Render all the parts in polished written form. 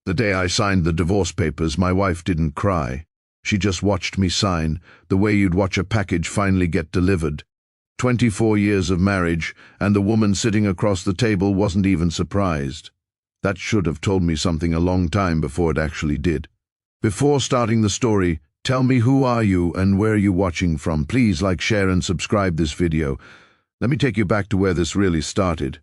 The day I signed the divorce papers, my wife didn't cry. She just watched me sign, the way you'd watch a package finally get delivered. 24 years of marriage, and the woman sitting across the table wasn't even surprised. That should have told me something a long time before it actually did. Before starting the story, tell me who are you and where are you watching from? Please like, share and subscribe this video. Let me take you back to where this really started.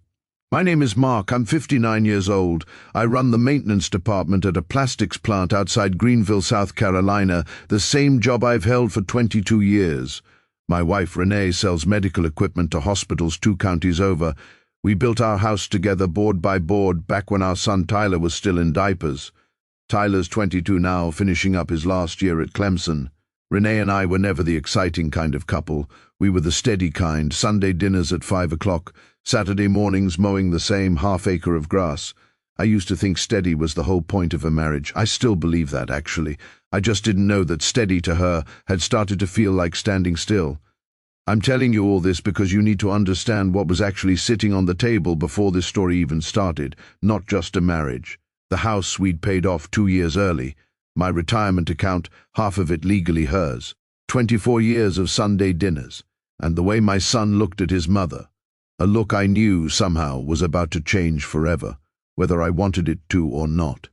My name is Mark. I'm 59 years old. I run the maintenance department at a plastics plant outside Greenville, South Carolina, the same job I've held for 22 years. My wife, Renee, sells medical equipment to hospitals 2 counties over. We built our house together board by board back when our son Tyler was still in diapers. Tyler's 22 now, finishing up his last year at Clemson. Renee and I were never the exciting kind of couple. We were the steady kind, Sunday dinners at 5 o'clock, Saturday mornings mowing the same half-acre of grass. I used to think steady was the whole point of a marriage. I still believe that, actually. I just didn't know that steady to her had started to feel like standing still. I'm telling you all this because you need to understand what was actually sitting on the table before this story even started, not just a marriage. The house we'd paid off 2 years early. My retirement account, half of it legally hers. 24 years of Sunday dinners. And the way my son looked at his mother. A look I knew somehow was about to change forever, whether I wanted it to or not.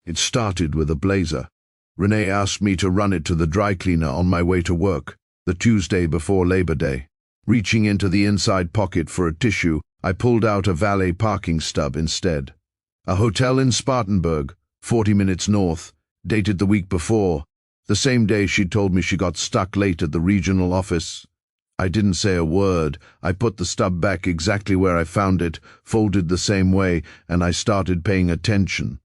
It started with a blazer. Renee asked me to run it to the dry cleaner on my way to work, the Tuesday before Labor Day. Reaching into the inside pocket for a tissue, I pulled out a valet parking stub instead. A hotel in Spartanburg, 40 minutes north, dated the week before, the same day she'd told me she got stuck late at the regional office. I didn't say a word. I put the stub back exactly where I found it, folded the same way, and I started paying attention.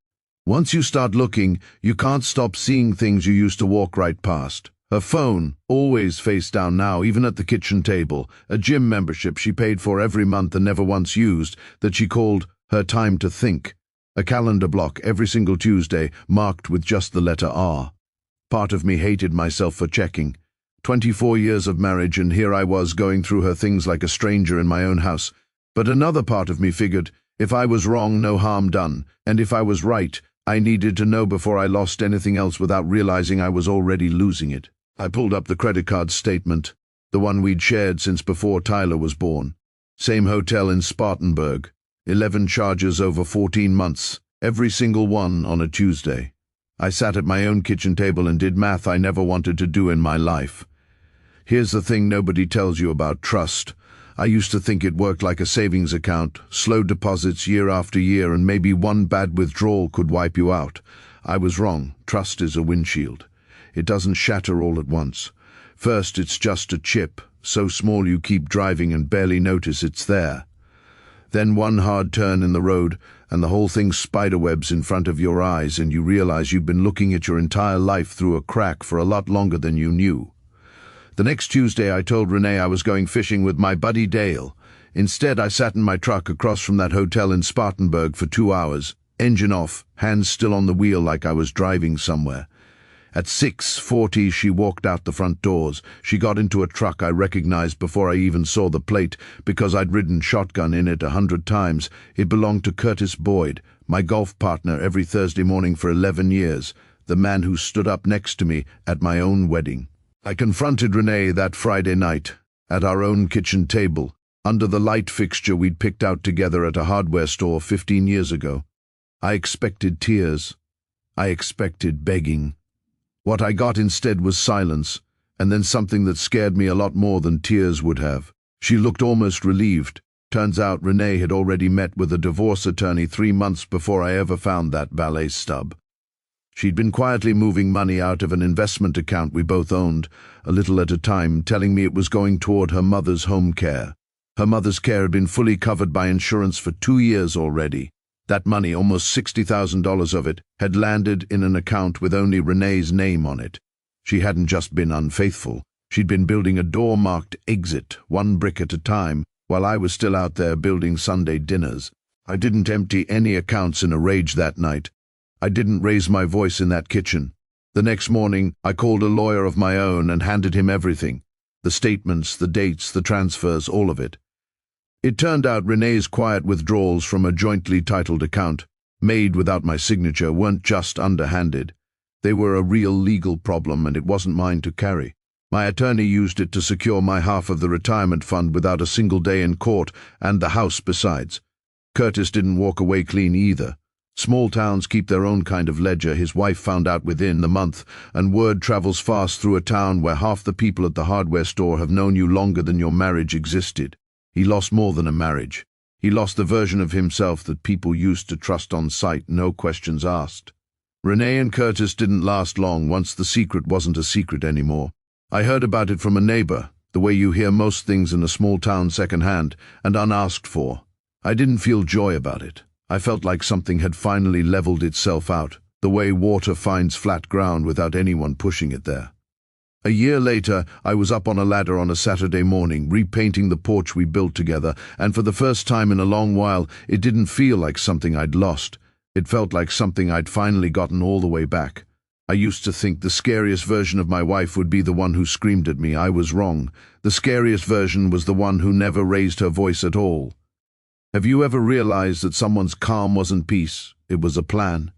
Once you start looking, you can't stop seeing things you used to walk right past. Her phone, always face down now, even at the kitchen table, a gym membership she paid for every month and never once used, that she called her time to think. A calendar block every single Tuesday, marked with just the letter R. Part of me hated myself for checking. 24 years of marriage, and here I was going through her things like a stranger in my own house. But another part of me figured, if I was wrong, no harm done, and if I was right, I needed to know before I lost anything else without realizing I was already losing it. I pulled up the credit card statement, the one we'd shared since before Tyler was born. Same hotel in Spartanburg. 11 charges over 14 months, every single one on a Tuesday. I sat at my own kitchen table and did math I never wanted to do in my life. Here's the thing nobody tells you about trust. I used to think it worked like a savings account, slow deposits year after year, and maybe one bad withdrawal could wipe you out. I was wrong. Trust is a windshield. It doesn't shatter all at once. First, it's just a chip, so small you keep driving and barely notice it's there. Then one hard turn in the road, and the whole thing spiderwebs in front of your eyes, and you realize you've been looking at your entire life through a crack for a lot longer than you knew. The next Tuesday I told Renee I was going fishing with my buddy Dale. Instead, I sat in my truck across from that hotel in Spartanburg for 2 hours, engine off, hands still on the wheel like I was driving somewhere. At 6:40 she walked out the front doors. She got into a truck I recognized before I even saw the plate, because I'd ridden shotgun in it 100 times. It belonged to Curtis Boyd, my golf partner every Thursday morning for 11 years, the man who stood up next to me at my own wedding. I confronted Renee that Friday night, at our own kitchen table, under the light fixture we'd picked out together at a hardware store 15 years ago. I expected tears. I expected begging. What I got instead was silence, and then something that scared me a lot more than tears would have. She looked almost relieved. Turns out Renee had already met with a divorce attorney 3 months before I ever found that valet stub. She'd been quietly moving money out of an investment account we both owned, a little at a time, telling me it was going toward her mother's home care. Her mother's care had been fully covered by insurance for 2 years already. That money, almost $60,000 of it, had landed in an account with only Renee's name on it. She hadn't just been unfaithful. She'd been building a door marked exit, 1 brick at a time, while I was still out there building Sunday dinners. I didn't empty any accounts in a rage that night. I didn't raise my voice in that kitchen. The next morning, I called a lawyer of my own and handed him everything. The statements, the dates, the transfers, all of it. It turned out Renee's quiet withdrawals from a jointly titled account made without my signature, weren't just underhanded. They were a real legal problem, and it wasn't mine to carry. My attorney used it to secure my half of the retirement fund without a single day in court, and the house besides. Curtis didn't walk away clean either. Small towns keep their own kind of ledger. His wife found out within the month, and word travels fast through a town where half the people at the hardware store have known you longer than your marriage existed. He lost more than a marriage. He lost the version of himself that people used to trust on sight, no questions asked. Renee and Curtis didn't last long once the secret wasn't a secret anymore. I heard about it from a neighbor, the way you hear most things in a small town secondhand and unasked for. I didn't feel joy about it. I felt like something had finally leveled itself out, the way water finds flat ground without anyone pushing it there. A year later, I was up on a ladder on a Saturday morning, repainting the porch we built together, and for the first time in a long while, it didn't feel like something I'd lost. It felt like something I'd finally gotten all the way back. I used to think the scariest version of my wife would be the one who screamed at me. I was wrong. The scariest version was the one who never raised her voice at all. Have you ever realized that someone's calm wasn't peace? It was a plan.